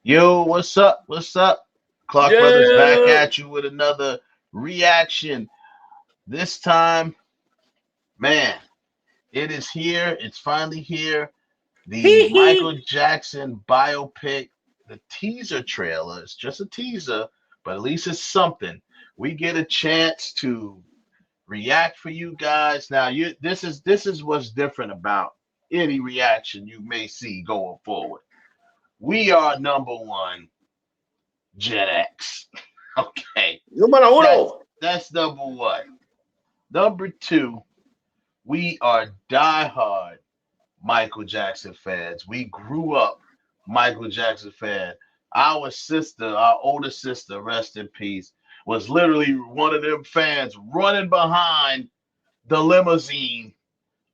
Yo, what's up? What's up? Clark Brothers back Yeah. at you with another reaction. This time, man, it is here. It's finally here. The Hee Michael hee. Jackson biopic, the teaser trailer. It's just a teaser, but at least it's something. We get a chance to react for you guys. Now, this is what's different about any reaction you may see going forward. We are number one Gen X. Okay. Número That's uno. that's number one. Number two, we are diehard Michael Jackson fans. We grew up Michael Jackson fan. Our sister, our older sister, rest in peace, was literally one of them fans running behind the limousine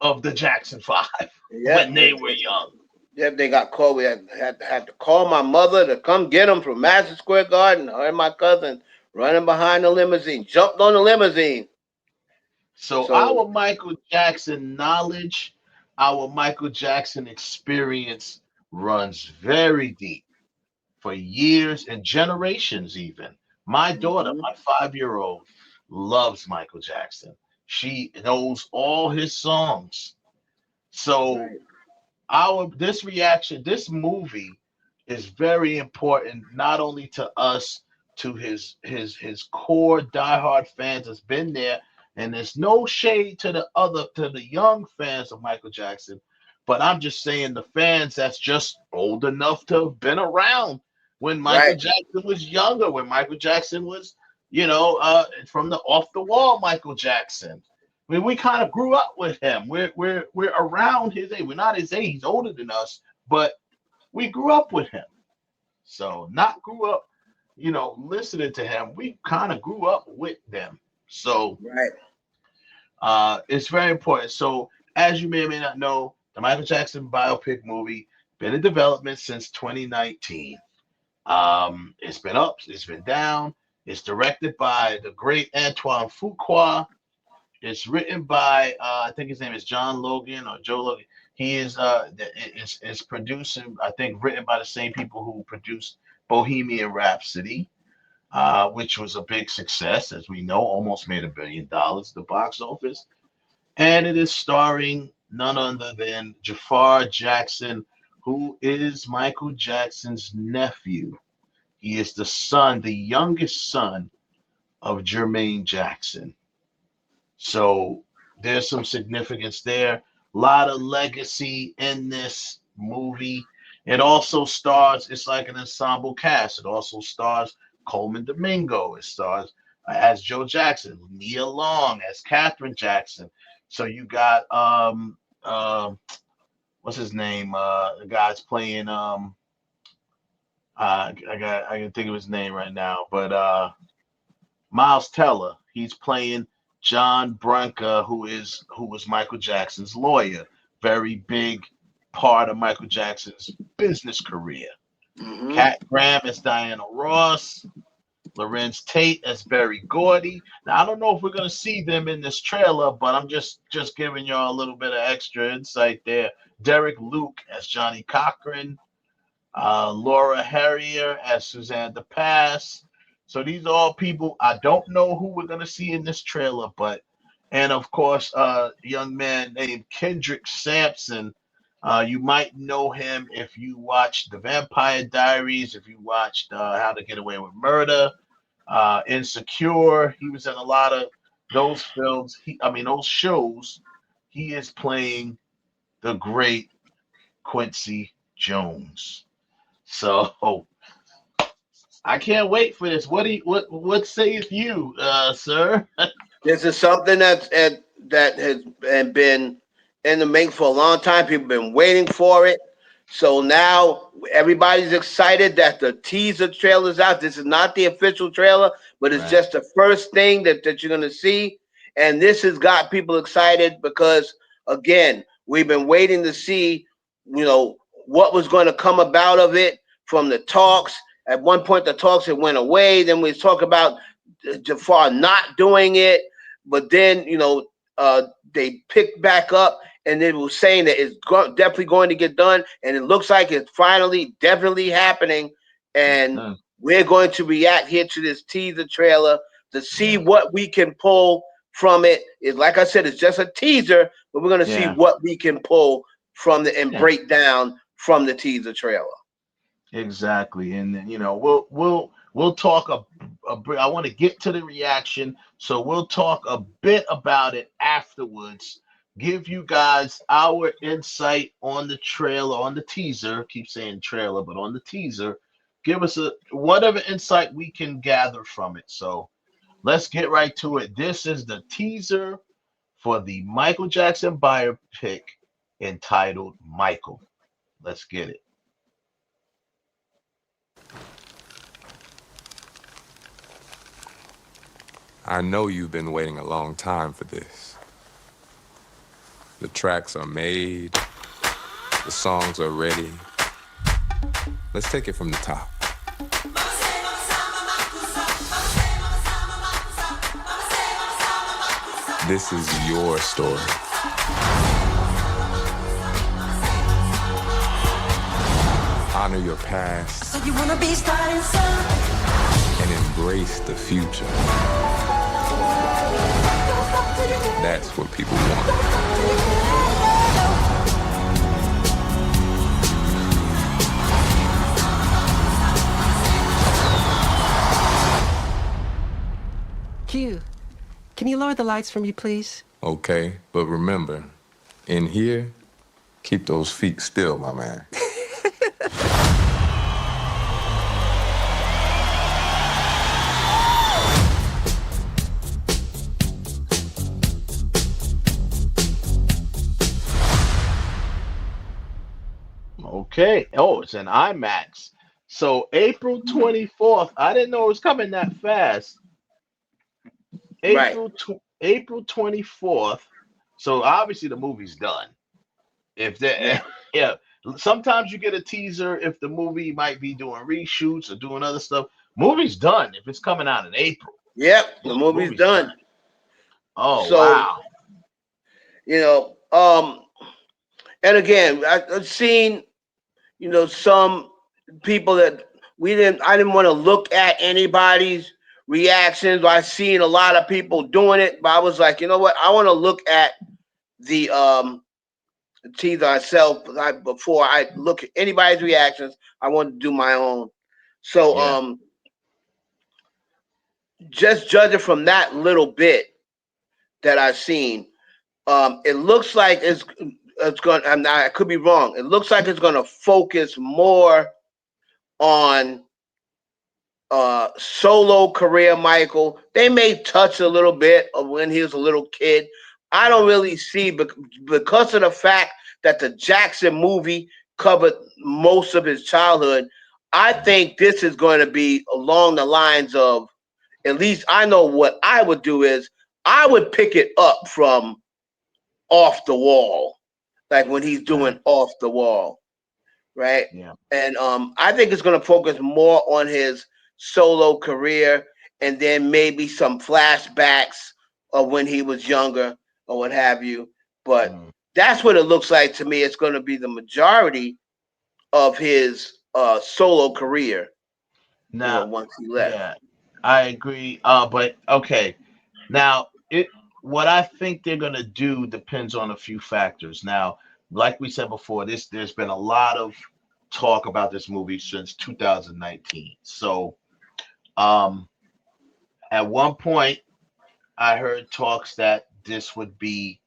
of the Jackson Five when Yep. they were young. Yep. They got called. We had to call my mother to come get them from Madison Square Garden. Her and my cousin running behind the limousine. Jumped on the limousine. So So our Michael Jackson knowledge, our Michael Jackson experience runs very deep for years and generations even. My daughter, hmm my 5-year-old, loves Michael Jackson. She knows all his songs. So right. our this reaction, this movie is very important not only to us, to his core diehard fans that's been there, and there's no shade to the young fans of Michael Jackson, but I'm just saying the fans that's just old enough to have been around when Michael Right. Jackson was younger, when Michael Jackson was, from the off the wall Michael Jackson. I mean, we kind of grew up with him. We're around his age. We're not his age. He's older than us, but we grew up with him. So not grew up, listening to him. We kind of grew up with them. So Right. it's very important. So as you may or may not know, the Michael Jackson biopic movie been in development since 2019. It's been up, it's been down. It's directed by the great Antoine Fuqua. It's written by I think his name is John Logan or Joe Logan. He is it's producing, I think, written by the same people who produced Bohemian Rhapsody, which was a big success, as we know, almost made $1 billion at the box office. And it is starring none other than Jafar Jackson, who is Michael Jackson's nephew. He is the son, the youngest son of Jermaine Jackson. So there's some significance there. A lot of legacy in this movie. It also stars, it's like an ensemble cast. It also stars Coleman Domingo. It stars as Joe Jackson, Nia Long as Catherine Jackson. So you got what's his name? The guy's playing I can think of his name right now, but Miles Teller. He's playing John Branca, who was Michael Jackson's lawyer. Very big part of Michael Jackson's business career. hmm Cat Graham as Diana Ross. Lorenz Tate as Berry Gordy. Now I don't know if we're gonna see them in this trailer, but I'm just giving y'all a little bit of extra insight there. Derek Luke as Johnny Cochran. Laura Harrier as Suzanne DePass. So these are all people I don't know who we're gonna see in this trailer, but and of course, a young man named Kendrick Sampson. You might know him if you watched The Vampire Diaries, if you watched How to Get Away with Murder, Insecure. He was in a lot of those films. Those shows. He is playing the great Quincy Jones. So I can't wait for this. What sayeth you, sir? This is something that has been in the making for a long time. People have been waiting for it. So now everybody's excited that the teaser trailer's out. This is not the official trailer, but it's Right. just the first thing that you're gonna see. And this has got people excited because again, we've been waiting to see, what was going to come about of it from the talks. At one point, the talks had went away. Then we talk about Jafar not doing it, but then they picked back up and they were saying that it's definitely going to get done, and it looks like it's finally definitely happening. and we're going to react here to this teaser trailer to see what we can pull from it. It, like I said, it's just a teaser, but we're going to see what we can pull from the and break down from the teaser trailer. Exactly, and then we'll talk I want to get to the reaction, so we'll talk a bit about it afterwards. Give you guys our insight on the trailer, on the teaser. Keep saying trailer, but on the teaser, give us a whatever insight we can gather from it. So let's get right to it. This is the teaser for the Michael Jackson biopic entitled Michael. Let's get it. I know you've been waiting a long time for this. The tracks are made, the songs are ready. Let's take it from the top. This is your story. Honor your past. So you wanna be starting some and embrace the future. That's what people want. Q, can you lower the lights for me, please? Okay, but remember, in here, keep those feet still, my man. Okay. Oh, it's an IMAX. So April 24th. I didn't know it was coming that fast. Right. April 24th. So obviously the movie's done. If that yeah. Sometimes you get a teaser if the movie might be doing reshoots or doing other stuff. Movie's done if it's coming out in April. Yep, the movie's done. Oh so, wow. And again, I've seen, some people that I didn't want to look at anybody's reactions. I've seen a lot of people doing it, but I was like, you know what? I want to look at the teaser myself before I look at anybody's reactions. I want to do my own. So, just judging from that little bit that I've seen, it looks like it's going. I could be wrong. It looks like it's going to focus more on solo career Michael. They may touch a little bit of when he was a little kid. I don't really see, because of the fact that the Jackson movie covered most of his childhood. I think this is going to be along the lines of, at least I know what I would do is I would pick it up from Off the Wall, like when he's doing Off the Wall, right? Yeah. And I think it's going to focus more on his solo career, and then maybe some flashbacks of when he was younger or what have you. But that's what it looks like to me. It's going to be the majority of his solo career. Now, Once he left. yeah, I agree. But okay. Now, what I think they're gonna do depends on a few factors. Now, like we said before, there's been a lot of talk about this movie since 2019. So, at one point, I heard talks that this would be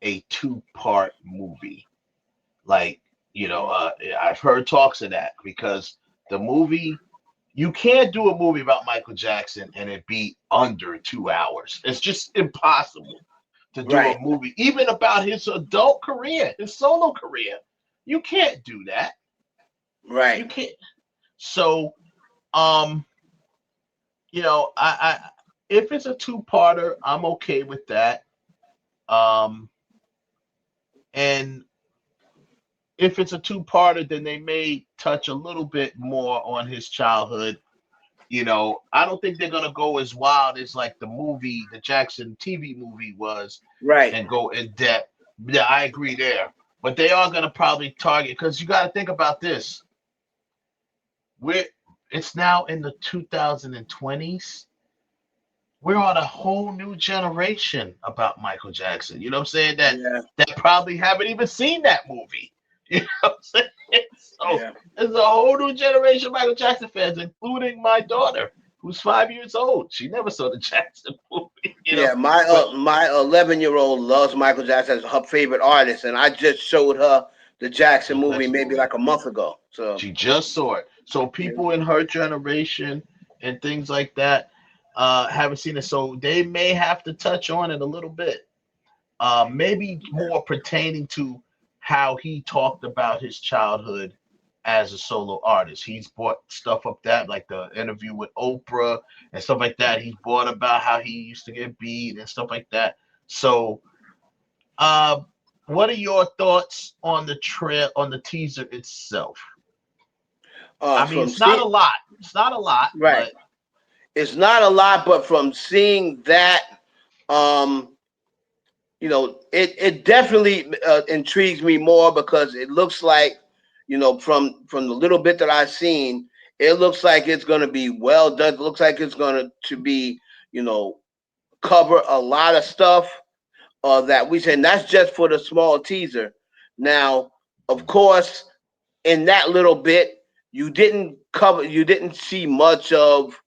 a two-part movie. Like, I've heard talks of that because the movie you can't do a movie about Michael Jackson and it be under 2 hours. It's just impossible to do a movie, even about his adult career, his solo career. You can't do that. Right. You can't. So, I if it's a two-parter, I'm okay with that. And if it's a two-parter, then they may touch a little bit more on his childhood. I don't think they're gonna go as wild as like the Jackson TV movie was, right, and go in depth. Yeah, I agree there. But they are gonna probably target because you got to think about this. it's now in the 2020s. We're on a whole new generation about Michael Jackson. You know what I'm saying? Yeah, That probably haven't even seen that movie. You know what I'm saying? So yeah, there's a whole new generation of Michael Jackson fans, including my daughter, who's 5 years old. She never saw the Jackson movie, you know. yeah. My But my 11-year-old loves Michael Jackson as her favorite artist, and I just showed her the Jackson just movie next maybe movie. like a month ago. So She just saw it. So yeah, people in her generation and things like that haven't seen it. So they may have to touch on it a little bit. Maybe more pertaining to how he talked about his childhood as a solo artist. He's brought stuff up that, like the interview with Oprah and stuff like that. He's brought about how he used to get beat and stuff like that. So, uh, what are your thoughts on the trail on the teaser itself? I mean, from it's not a seeing lot. It's not a lot, right, but it's not a lot, but from seeing that, um, it definitely intrigues me more because it looks like, from the little bit that I've seen, it looks like it's going to be well done. It looks like it's going to be, you know, cover a lot of stuff that we said. And that's just for the small teaser. Now, of course, in that little bit, you didn't see much of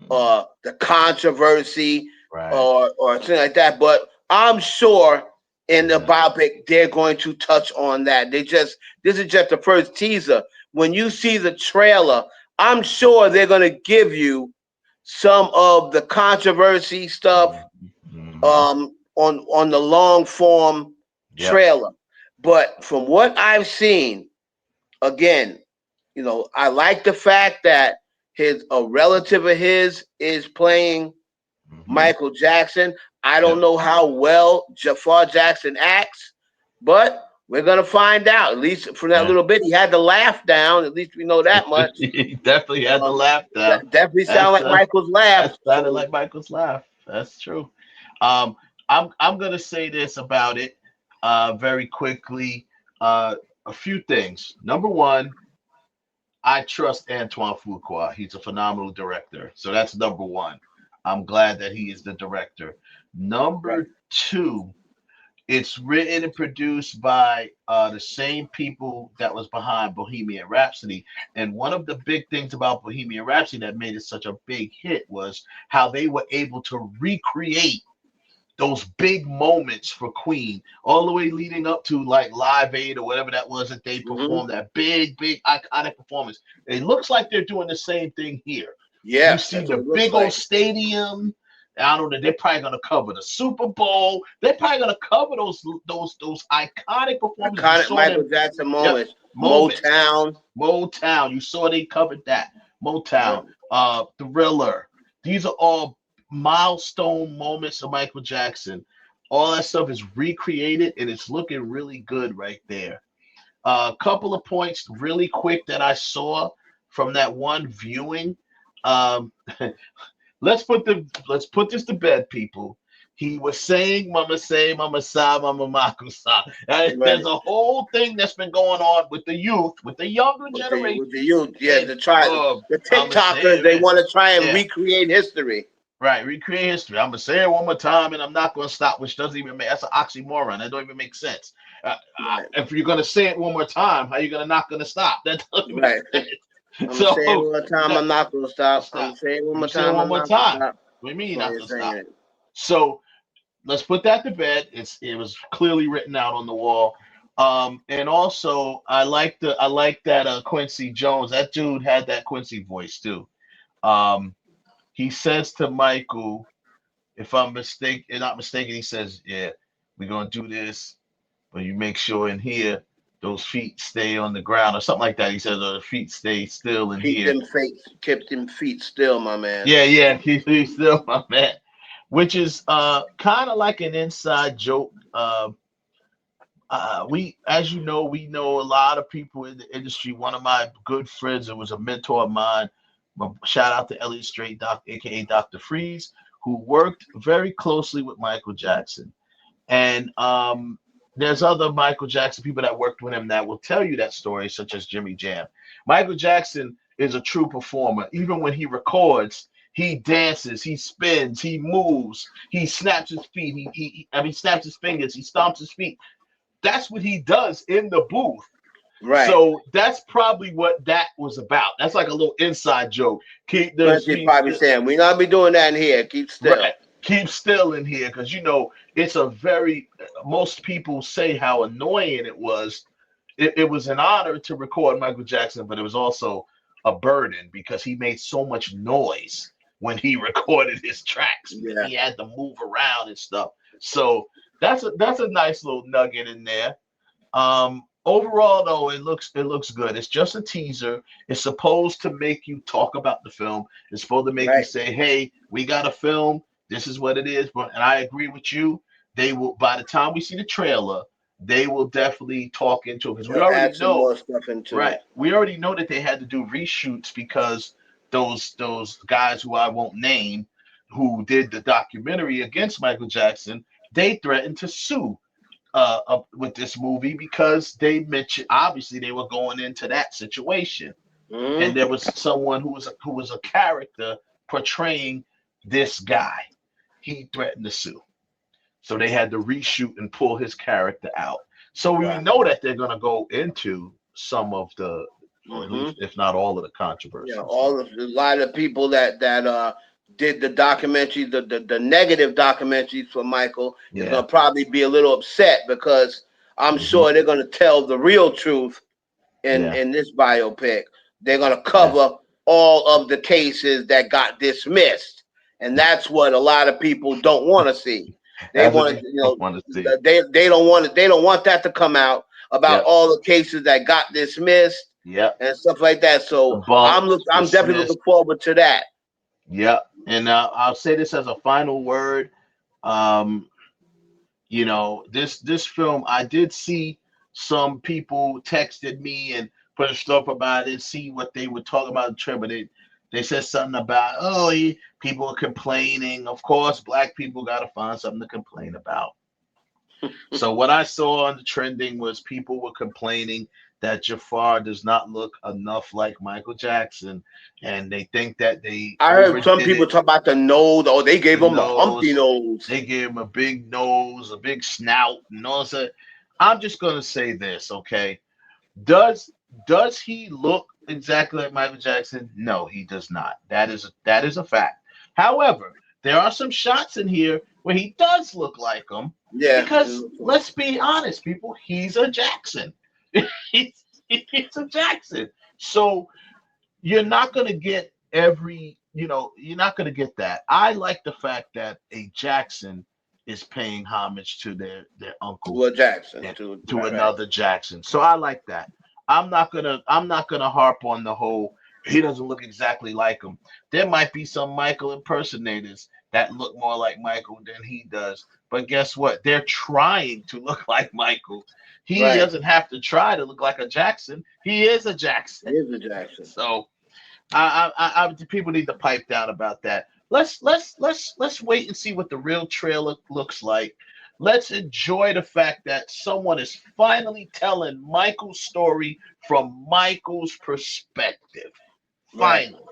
the controversy right. or something like that. But I'm sure in the Mhm. biopic they're going to touch on that. This is just the first teaser. When you see the trailer, I'm sure they're going to give you some of the controversy stuff Mhm. on the long form Yep. trailer. But from what I've seen, again, I like the fact that his a relative of his is playing Mhm. Michael Jackson. I don't Yep. know how well Jafar Jackson acts, but we're gonna find out. At least from that Yeah. little bit, he had the laugh down. At least we know that much. He definitely had the Um, laugh down. that definitely sound That's like Michael's laugh. that sounded So like Michael's laugh. That's true. Um, I'm gonna say this about it very quickly. Uh, a few things. Number one, I trust Antoine Fuqua. He's a phenomenal director. So that's number one. I'm glad that he is the director. right. Number two, it's written and produced by the same people that was behind Bohemian Rhapsody. And one of the big things about Bohemian Rhapsody that made it such a big hit was how they were able to recreate those big moments for Queen, all the way leading up to like Live Aid or whatever that was that they Hmm. performed, that big iconic performance. It looks like they're doing the same thing here. You Yeah, see that's what the it looks big old like. stadium. I don't know. They're probably gonna cover the Super Bowl. They're probably gonna cover those iconic performances. You Iconic saw Michael them. Jackson Yep, moments. moments. Motown. Motown. You saw they covered that. Yeah. Motown. Thriller. These are all milestone moments of Michael Jackson. All that stuff is recreated and it's looking really good right there. A couple of points really quick that I saw from that one viewing. Um, let's put this to bed, people. He was saying "Mama say, Mama sa, Mama maku sa." Right. There's a whole thing that's been going on with the youth, with the younger generation. With the youth, yeah, And to try the I'ma TikTokers, say they it, want to try and yeah, recreate history. right. Recreate history. I'm gonna say it one more time, and I'm not gonna stop, which doesn't even make that's an oxymoron. That don't even make sense. Right, If you're gonna say it one more time, how you gonna not gonna stop? That doesn't make right. sense. I'm saying So one more time, that I'm not gonna stop. I'm stop. saying one You more say it time, one I'm more not gonna time. stop. What do you mean That's you're why not you're gonna saying stop? it. So let's put that to bed. It was clearly written out on the wall. And also I like that Quincy Jones. That dude had that Quincy voice too. Um, he says to Michael, if I'm not mistaken, he says, "Yeah, we're gonna do this, but you make sure in here those feet stay on the ground or something like that." He says, "Oh, the feet stay still in here." Keep them feet still, my man. Yeah, yeah, he's still my man, which is kind of like an inside joke. We, as you know, we know a lot of people in the industry. One of my good friends, it was a mentor of mine. Shout out to Elliot Straight, aka Dr. Freeze, who worked very closely with Michael Jackson. And there's other Michael Jackson people that worked with him that will tell you that story, such as Jimmy Jam. Michael Jackson is a true performer. Even when he records, he dances, he spins, he moves, he snaps his feet, he snaps his fingers, he stomps his feet. That's what he does in the booth. Right. So that's probably what that was about. That's like a little inside joke. Keep this, Quincy probably saying, we not be doing that in here. Keep still. right, keep still in here, because it's a very. Most people say how annoying it was. It was an honor to record Michael Jackson, but it was also a burden because he made so much noise when he recorded his tracks. Yeah. He had to move around and stuff. So that's a nice little nugget in there. Overall, though, it looks good. It's just a teaser. It's supposed to make you talk about the film. It's supposed to make you say, "Hey, we got a film. This is what it is." And I agree with you. They will, by the time we see the trailer, they will definitely talk into it, because we They'll already add some know, more stuff into right? it. We already know that they had to do reshoots because those guys who I won't name, who did the documentary against Michael Jackson, they threatened to sue with this movie because they mentioned, obviously they were going into that situation, and there was someone who was a character portraying this guy. He threatened to sue, so they had to reshoot and pull his character out. So we Right. know that they're going to go into some of the, or at least if not all of the controversy. Yeah, So, a lot of people that did the documentary, the negative documentaries for Michael is yeah. gonna probably be a little upset because I'm sure they're gonna tell the real truth Yeah. in this biopic. They're gonna Yeah. cover all of the cases that got dismissed, and that's what a lot of people don't want to see. They That's what want they to, want to see. they don't want that to come out about Yep. all the cases that got dismissed Yep. and stuff like that. So Debunked, I'm definitely dismissed. looking forward to that. Yep. And I'll say this as a final word. Um, this film, I did see some people texted me and put stuff about it, see what they were talking about in the trailer. But they said something about, people are complaining. Of course, black people got to find something to complain about. So what I saw on the trending was people were complaining that Jafar does not look enough like Michael Jackson, and they think that they I heard some overdid people it. talk about the nose. Oh, they gave The him the Humpty nose, nose. they gave him a big nose, a big snout, and all that. I'm just gonna say this, okay? Does does he look exactly like Michael Jackson? No, he does not. That is a fact. However, there are some shots in here where he does look like him, Yeah. because let's be honest, people, he's a Jackson. He's a Jackson. So you're not going to get you're not going to get that. I like the fact that a Jackson is paying homage to their uncle, To a Jackson. and to Right. another Jackson. So I like that. I'm not gonna harp on the whole he doesn't look exactly like him. There might be some Michael impersonators that look more like Michael than he does. But guess what? They're trying to look like Michael. He Right. doesn't have to try to look like a Jackson. He is a Jackson. He is a Jackson. So people need to pipe down about that. Let's wait and see what the real trailer looks like. Let's enjoy the fact that someone is finally telling Michael's story from Michael's perspective. Right. Finally.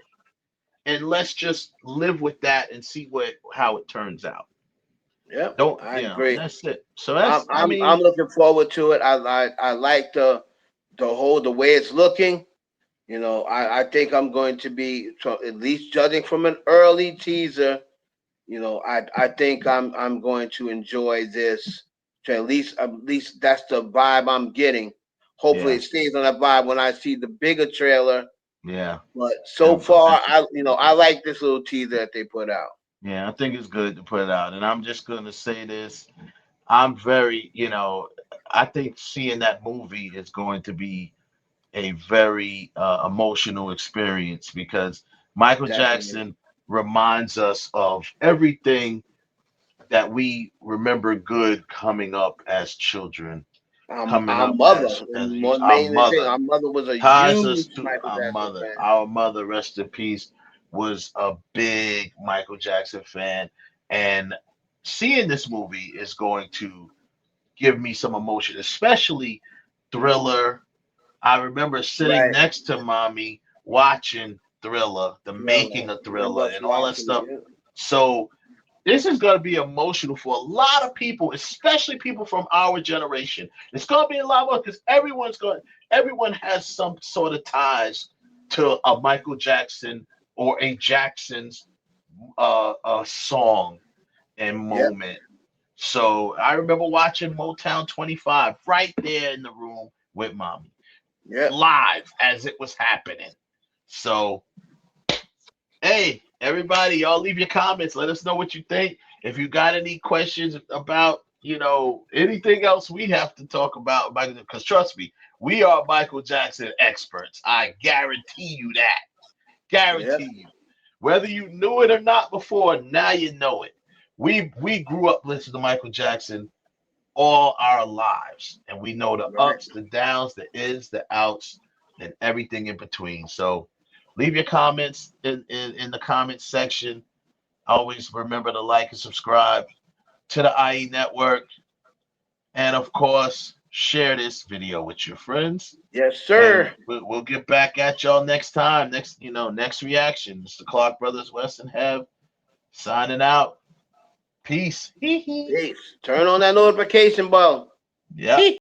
And let's just live with that and see how it turns out. Yep. Don't I agree. That's it. So that's I'm looking forward to it. I like the way it's looking. I think I'm going to be, so at least judging from an early teaser. I think I'm going to enjoy this. So at least that's the vibe I'm getting. Hopefully yeah, it stays on that vibe when I see the bigger trailer. yeah. But so I'm far, anxious to see I like this little teaser that they put out. Yeah, I think it's good to put it out. And I'm just gonna say this. I'm very, I think seeing that movie is going to be a very emotional experience, because Michael Definitely. Jackson reminds us of everything that we remember good coming up as children, coming Our up mother, as and one our main thing, mother, our mother was a ties us huge to Michael our Jackson mother. fan. Our mother, rest in peace, was a big Michael Jackson fan, and seeing this movie is going to give me some emotion, especially Thriller. I remember sitting Right. next to mommy watching Thriller, the making of Remember Thriller, us and all that watching stuff. it. So this is going to be emotional for a lot of people, especially people from our generation. It's going to be a lot more because everyone has some sort of ties to a Michael Jackson or a Jackson's song and Yep, moment. So I remember watching Motown 25 right there in the room with mommy, yep. live as it was happening. So, hey, everybody, y'all leave your comments. Let us know what you think. If you got any questions about, anything else we have to talk about, because trust me, we are Michael Jackson experts. I guarantee you that. Yep. Guarantee you. Whether you knew it or not before, now you know it. We grew up listening to Michael Jackson all our lives, and we know the Right. ups, the downs, the ins, the outs, and everything in between. So leave your comments in the comments section. Always remember to like and subscribe to the IE Network, and of course, share this video with your friends. Yes, And sir. we'll get back at y'all next time. Next reaction. It's the Clark Brothers West and Have signing out. Peace. Peace. Turn on that notification bell. Yep.